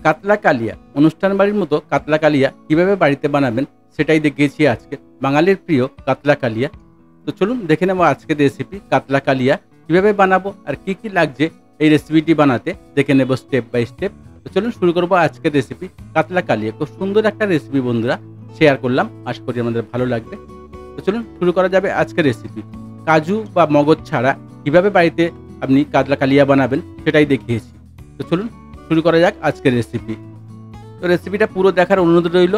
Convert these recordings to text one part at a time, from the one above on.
কাতলা কালিয়া অনুষ্ঠান বাড়ির মতো কাতলা কালিয়া কিভাবে বাড়িতে বানাবেন সেটাই দেখিয়েছি আজকে। বাঙালির প্রিয় কাতলা কালিয়া। তো চলুন দেখে নেব আজকের রেসিপি কাতলা কালিয়া কিভাবে বানাবো আর কি কি লাগছে এই রেসিপিটি বানাতে, দেখে নেব স্টেপ বাই স্টেপ। তো চলুন শুরু করবো আজকের রেসিপি কাতলা কালিয়া। খুব সুন্দর একটা রেসিপি বন্ধুরা শেয়ার করলাম, আশা করি আমাদের ভালো লাগবে। তো চলুন শুরু করা যাবে আজকের রেসিপি। কাজু বা মগজ ছাড়া কিভাবে বাড়িতে আপনি কাতলা কালিয়া বানাবেন সেটাই দেখিয়েছি। তো চলুন শুরু করা যাক আজকের রেসিপি। তো রেসিপিটা পুরো দেখার অনুরোধ রইল।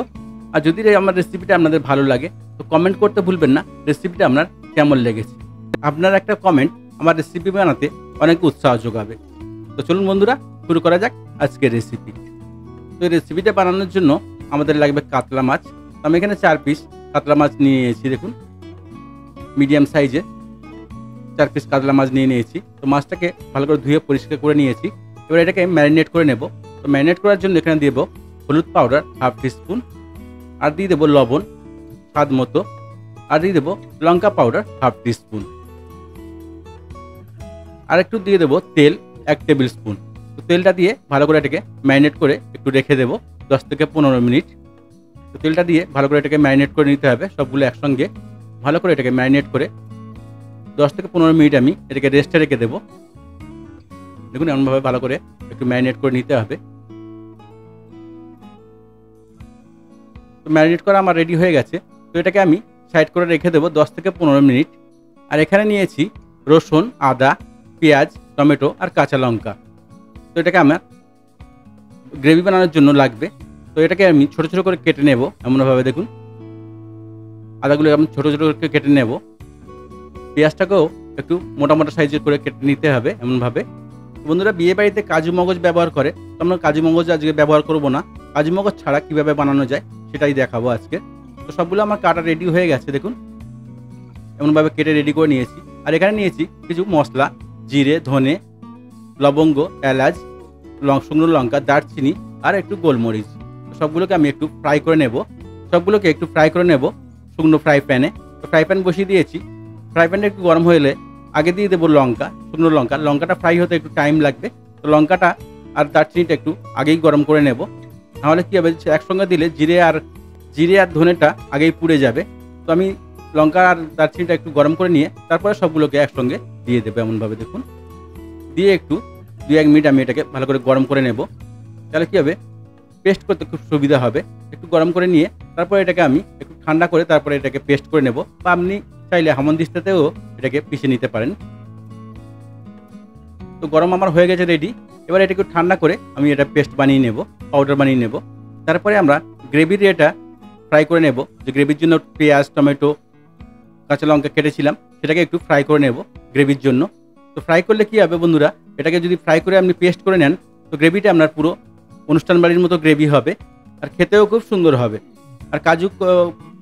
আর যদি আমার রেসিপিটা আপনাদের ভালো লাগে তো কমেন্ট করতে ভুলবেন না রেসিপিটা আপনার কেমন লেগেছে। আপনার একটা কমেন্ট আমার রেসিপি বানাতে অনেক উৎসাহ যোগাবে। তো চলুন বন্ধুরা শুরু করা যাক আজকের রেসিপি। তো এই রেসিপিটা বানানোর জন্য আমাদের লাগবে কাতলা মাছ। আমি এখানে 4 পিস কাতলা মাছ নিয়ে নিয়েছি, দেখুন মিডিয়াম সাইজে 4 পিস কাতলা মাছ নিয়ে নিয়েছি। তো মাছটাকে ভালো করে ধুয়ে পরিষ্কার করে নিয়েছি। এবার এটাকে ম্যারিনেট করে নেব। তো ম্যারিনেট করার জন্য এখানে দেব হলুদ পাউডার হাফ টিস্পুন, আর দিয়ে দেবো লবণ স্বাদ মতো, আর দিয়ে দেবো লঙ্কা পাউডার হাফ টিস্পুন, আর একটু দিয়ে দেবো তেল 1 টেবিল স্পুন। তো তেলটা দিয়ে ভালো করে এটাকে ম্যারিনেট করে একটু রেখে দেবো 10 থেকে 15 মিনিট। তো তেলটা দিয়ে ভালো করে এটাকে ম্যারিনেট করে নিতে হবে, সবগুলো একসঙ্গে ভালো করে এটাকে ম্যারিনেট করে 10 থেকে 15 মিনিট আমি এটাকে রেস্টে রেখে দেবো। দেখুন এমনভাবে ভালো করে একটু ম্যারিনেট করে নিতে হবে। তো ম্যারিনেট করা আমার রেডি হয়ে গেছে। তো এটাকে আমি সাইড করে রেখে দেবো 10 থেকে 15 মিনিট। আর এখানে নিয়েছি রসুন, আদা, পেঁয়াজ, টমেটো আর কাঁচা লঙ্কা। তো এটাকে আমার গ্রেভি বানানোর জন্য লাগবে। তো এটাকে আমি ছোটো ছোটো করে কেটে নেব এমনভাবে, দেখুন আদাগুলো আমি ছোটো ছোটো করে কেটে নেব। পেঁয়াজটাকেও একটু মোটা মোটা সাইজের করে কেটে নিতে হবে এমনভাবে। বন্ধুরা বিয়ে বাড়িতে কাজু মগজ ব্যবহার করে, তো আমরা কাজু মগজ আজকে ব্যবহার করব না। কাজু মগজ ছাড়া কীভাবে বানানো যায় সেটাই দেখাবো আজকে। তো সবগুলো আমার কাটা রেডি হয়ে গেছে, দেখুন এমনভাবে কেটে রেডি করে নিয়েছি। আর এখানে নিয়েছি কিছু মশলা, জিরে, ধনে, লবঙ্গ, এলাচ, শুকনো লঙ্কা, দারচিনি আর একটু গোলমরিচ। সবগুলোকে আমি একটু ফ্রাই করে নেব। সবগুলোকে একটু ফ্রাই করে নেব শুকনো ফ্রাই প্যানে। তো ফ্রাই প্যান বসিয়ে দিয়েছি। ফ্রাই প্যানটা একটু গরম হলে আগে দিয়ে দেবো লঙ্কা, শুকনো লঙ্কা। লঙ্কাটা ফ্রাই হতে একটু টাইম লাগবে। তো লঙ্কাটা আর দারচিনিটা একটু আগেই গরম করে নেব, নাহলে কী হবে একসঙ্গে দিলে জিরে আর ধনেটা আগেই পুড়ে যাবে। তো আমি লঙ্কা আর দারচিনিটা একটু গরম করে নিয়ে তারপরে সবগুলোকে একসঙ্গে দিয়ে দেবো এমনভাবে, দেখুন দিয়ে একটু 2-1 মিনিট আমি এটাকে ভালো করে গরম করে নেব। তাহলে কী হবে পেস্ট করতে খুব সুবিধা হবে। একটু গরম করে নিয়ে তারপরে এটাকে আমি একটু ঠান্ডা করে তারপরে এটাকে পেস্ট করে নেব, বা আপনি চাইলে হামানদিস্তাতেও এটাকে পিষে নিতে পারেন। তো গরম আমার হয়ে গেছে রেডি। এবার এটাকে ঠান্ডা করে আমি এটা পেস্ট বানিয়ে নেব, পাউডার বানিয়ে নেব। তারপরে আমরা গ্রেভির এটা ফ্রাই করে নেব। যে গ্রেভির জন্য পেঁয়াজ, টমেটো, কাঁচা লঙ্কা কেটেছিলাম সেটাকে একটু ফ্রাই করে নেব গ্রেভির জন্য। তো ফ্রাই করলে কী হবে বন্ধুরা, এটাকে যদি ফ্রাই করে আপনি পেস্ট করে নেন তো গ্রেভিটা আপনার পুরো অনুষ্ঠান বাড়ির মতো গ্রেভি হবে, আর খেতেও খুব সুন্দর হবে। আর কাজু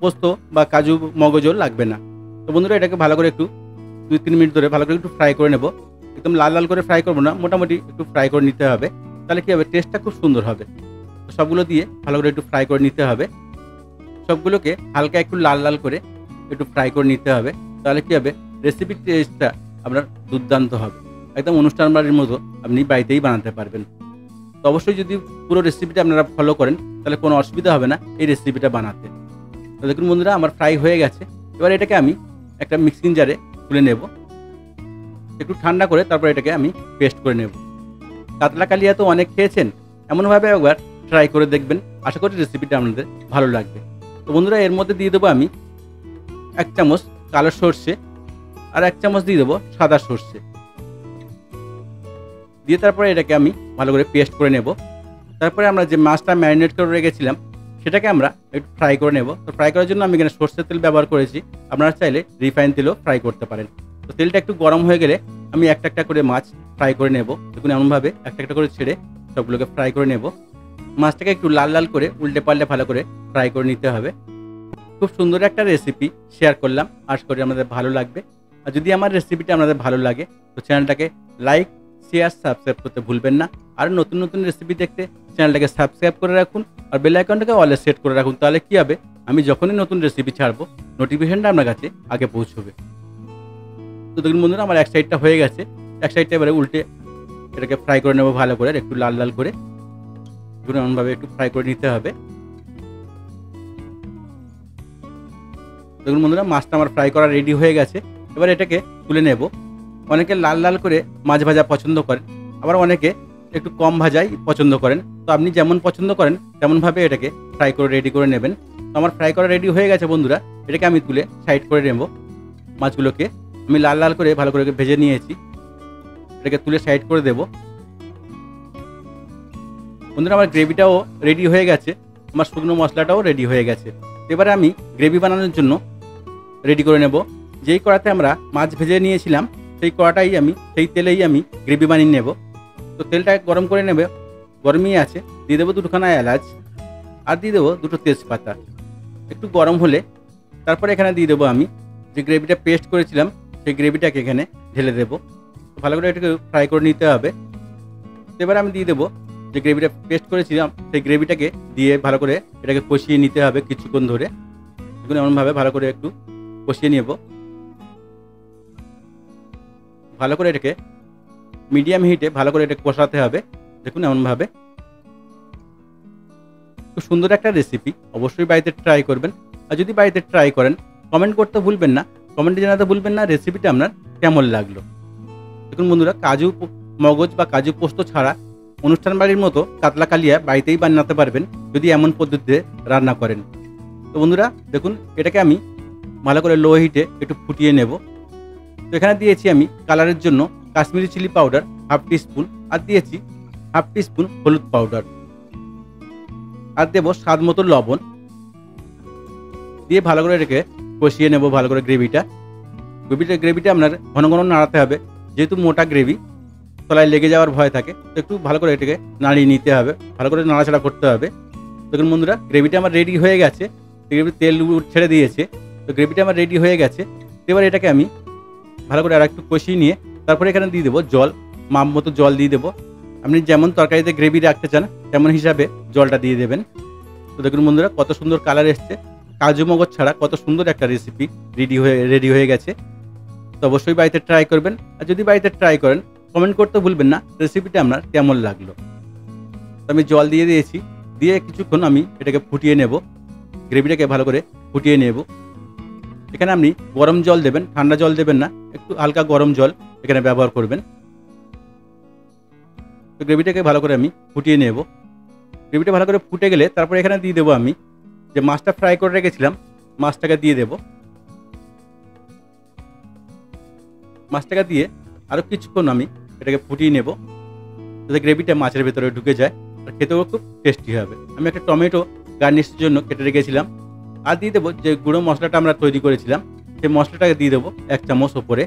পোস্ত বা কাজু মগজও লাগবে না। তো বন্ধুরা এটাকে ভালো করে একটু 2-3 মিনিট ধরে ভালো করে একটু ফ্রাই করে নেব। একদম লাল লাল করে ফ্রাই করবো না, মোটামুটি একটু ফ্রাই করে নিতে হবে। তাহলে কী হবে টেস্টটা খুব সুন্দর হবে। তো সবগুলো দিয়ে ভালো করে একটু ফ্রাই করে নিতে হবে। সবগুলোকে হালকা একটু লাল লাল করে একটু ফ্রাই করে নিতে হবে। তাহলে কী হবে রেসিপির টেস্টটা আপনার দুর্দান্ত হবে। একদম অনুষ্ঠান বাড়ির মতো আপনি বাড়িতেই বানাতে পারবেন। তো অবশ্যই যদি পুরো রেসিপিটা আপনারা ফলো করেন তাহলে কোনো অসুবিধা হবে না এই রেসিপিটা বানাতে। তো দেখুন বন্ধুরা আমার ফ্রাই হয়ে গেছে। এবার এটাকে আমি একটা মিক্সিং জারে তুলে নেব, একটু ঠান্ডা করে তারপর এটাকে আমি পেস্ট করে নেব। কাতলা কালিয়া তো অনেক খেয়েছেন, এমনভাবে একবার ট্রাই করে দেখবেন, আশা করি রেসিপিটা আপনাদের ভালো লাগবে। তো বন্ধুরা এর মধ্যে দিয়ে দেবো আমি 1 চামচ কালো সর্ষে, আর 1 চামচ দিয়ে দেবো সাদা সর্ষে, দিয়ে তারপরে এটাকে আমি ভালো করে পেস্ট করে নেব। তারপরে আমরা যে মাছটা ম্যারিনেট করে রেখেছিলাম সেটাকে আমরা একটু ফ্রাই করে নেব। তো ফ্রাই করার জন্য আমি এখানে সর্ষের তেল ব্যবহার করেছি, আপনারা চাইলে রিফাইন তেলও ফ্রাই করতে পারেন। তো তেলটা একটু গরম হয়ে গেলে আমি একটা একটা করে মাছ ফ্রাই করে নেব। দেখুন এমনভাবে একটা একটা করে ছেড়ে সবগুলোকে ফ্রাই করে নেব। মাছটাকে একটু লাল লাল করে উল্টে পাল্টে ভালো করে ফ্রাই করে নিতে হবে। খুব সুন্দর একটা রেসিপি শেয়ার করলাম, আশা করি আমাদের ভালো লাগবে। আর যদি আমার রেসিপিটা আপনাদের ভালো লাগে তো চ্যানেলটাকে লাইক, শেয়ার, সাবস্ক্রাইব করতে ভুলবেন না। আর নতুন নতুন রেসিপি দেখতে চ্যানেলটাকে সাবস্ক্রাইব করে রাখুন, আর বেল আইকনটাকে অলে সেট করে রাখুন। তাহলে কী হবে আমি যখনই নতুন রেসিপি ছাড়বো নোটিফিকেশনটা আপনার কাছে আগে পৌঁছবে। তো দেখুন বন্ধুরা আমার এক সাইডটা হয়ে গেছে, এক সাইডটা এবারে উল্টে এটাকে ফ্রাই করে নেবো ভালো করে, একটু লাল লাল করে। দেখুন এমনভাবে একটু ফ্রাই করে নিতে হবে। দেখুন বন্ধুরা, মাছটা আমার ফ্রাই করা রেডি হয়ে গেছে। এবার এটাকে তুলে নেব। অনেকে লাল লাল করে মাছ ভাজা পছন্দ করেন, আবার অনেকে একটু কম ভাজাই পছন্দ করেন। তো আপনি যেমন পছন্দ করেন তেমনভাবে এটাকে ফ্রাই করে রেডি করে নেবেন। তো আমার ফ্রাই করা রেডি হয়ে গেছে বন্ধুরা, এটাকে আমি তুলে সাইড করে নেব। মাছগুলোকে আমি লাল লাল করে ভালো করে ভেজে নিয়েছি, এটাকে তুলে সাইড করে দেব। বন্ধুরা, আমার গ্রেভিটাও রেডি হয়ে গেছে, আমার শুকনো মশলাটাও রেডি হয়ে গেছে। এবারে আমি গ্রেভি বানানোর জন্য রেডি করে নেব। যেই কড়াতে আমরা মাছ ভেজে নিয়েছিলাম সেই তেলেই আমি গ্রেভি বানিয়ে নেব। তো তেলটা গরম করে নেবে, গরমই আছে। দিয়ে দেবো দুটোখানা এলাচ, আর দিয়ে দেবো দুটো তেজপাতা। একটু গরম হলে তারপরে এখানে দিয়ে দেবো আমি যে গ্রেভিটা পেস্ট করেছিলাম, সেই গ্রেভিটাকে এখানে ঢেলে দেবো। ভালো করে এটাকে ফ্রাই করে নিতে হবে। এবার আমি দিয়ে দেবো যে গ্রেভিটা পেস্ট করেছিলাম, সেই গ্রেভিটাকে দিয়ে ভালো করে এটাকে কষিয়ে নিতে হবে কিছুক্ষণ ধরে। দেখুন এমনভাবে ভালো করে একটু কষিয়ে নেব। ভালো করে এটাকে মিডিয়াম হিটে ভালো করে এটা কষাতে হবে। দেখুন এমনভাবে। খুব সুন্দর একটা রেসিপি, অবশ্যই বাড়িতে ট্রাই করবেন। আর যদি বাড়িতে ট্রাই করেন কমেন্ট করতে ভুলবেন না, কমেন্টে জানাতে ভুলবেন না রেসিপিটা আপনার কেমন লাগলো। দেখুন বন্ধুরা, মগজ বা কাজু পোস্ত ছাড়া অনুষ্ঠান বাড়ির মতো কাতলা কালিয়া বাড়িতেই বানাতে পারবেন যদি এমন পদ্ধতিতে রান্না করেন। তো বন্ধুরা দেখুন, এটাকে আমি ভালো করে লো হিটে একটু ফুটিয়ে নেব। তো এখানে দিয়েছি আমি কালারের জন্য Kashmiri chilli powder half teaspoon, আর দিয়েছি হাফ টিস্পুন হলুদ পাউডার, আর দেবো স্বাদ মতো লবণ। দিয়ে ভালো করে এটাকে কষিয়ে নেব। ভালো করে গ্রেভিটা আপনার ঘন ঘন নাড়াতে হবে, যেহেতু মোটা গ্রেভি তলায় লেগে যাওয়ার ভয় থাকে। তো একটু ভালো করে এটাকে নাড়িয়ে নিতে হবে, ভালো করে নাড়াচাড়া করতে হবে। দেখুন বন্ধুরা, গ্রেভিটা আমার রেডি হয়ে গেছে। গ্রেভি তেল ছেড়ে দিয়েছে, তো গ্রেভিটা আমার রেডি হয়ে গেছে। এবার এটাকে আমি ভালো করে আর একটু কষিয়ে নিয়ে তারপরে এখানে দিয়ে দেবো জল, মাপ মতো জল দিয়ে দেবো। আপনি যেমন তরকারিতে গ্রেভি রাখতে চান তেমন হিসাবে জলটা দিয়ে দেবেন। তো দেখুন বন্ধুরা, কত সুন্দর কালার এসছে। কাজু মগজ ছাড়া কত সুন্দর একটা রেসিপি রেডি হয়ে গেছে। তো অবশ্যই বাড়িতে ট্রাই করবেন। আর যদি বাড়িতে ট্রাই করেন কমেন্ট করতে ভুলবেন না রেসিপিটা আপনার কেমন লাগলো। তো আমি জল দিয়ে দিয়েছি, দিয়ে কিছুক্ষণ আমি এটাকে ফুটিয়ে নেব। গ্রেভিটাকে ভালো করে ফুটিয়ে নেব। এখানে আপনি গরম জল দেবেন, ঠান্ডা জল দেবেন না, একটু হালকা গরম জল এখানে ব্যবহার করবেন। তো গ্রেভিটাকে ভালো করে আমি ফুটিয়ে নেব। গ্রেভিটা ভালো করে ফুটে গেলে তারপরে এখানে দিয়ে দেবো আমি যে মাছটা ফ্রাই করে রেখেছিলাম, মাছটাকে দিয়ে দেব। মাছটাকে দিয়ে আরও কিছুক্ষণ আমি এটাকে ফুটিয়ে নেব, যাতে গ্রেভিটা মাছের ভেতরে ঢুকে যায় আর খেতেও খুব টেস্টি হবে। আমি একটা টমেটো গার্নিশের জন্য কেটে রেখেছিলাম, আর দিয়ে দেবো যে গুঁড়ো মশলাটা আমরা তৈরি করেছিলাম, সেই মশলাটাকে দিয়ে দেবো 1 চামচ ওপরে।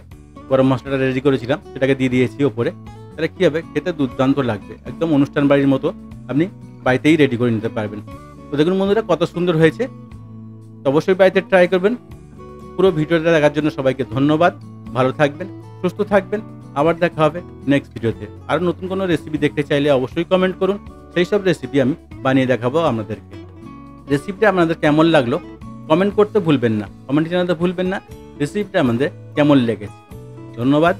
গরম মশলাটা রেডি করেছিলাম সেটাকে দিয়ে দিয়েছি ওপরে। তাহলে কী হবে, খেতে দুর্দান্ত লাগবে, একদম অনুষ্ঠান বাড়ির মতো আপনি বাড়িতেই রেডি করে নিতে পারবেন। তো দেখুন বন্ধুরা, কত সুন্দর হয়েছে। তো অবশ্যই বাড়িতে ট্রাই করবেন। পুরো ভিডিওটা দেখার জন্য সবাইকে ধন্যবাদ। ভালো থাকবেন, সুস্থ থাকবেন। আবার দেখা হবে নেক্সট ভিডিওতে। আর নতুন কোনো রেসিপি দেখতে চাইলে অবশ্যই কমেন্ট করুন, সেই সব রেসিপি আমি বানিয়ে দেখাবো আপনাদেরকে। রেসিপিটা আপনাদের কেমন লাগলো কমেন্ট করতে ভুলবেন না, কমেন্টে জানাতে ভুলবেন না রেসিপিটা আমাদের কেমন লেগেছে। ধন্যবাদ।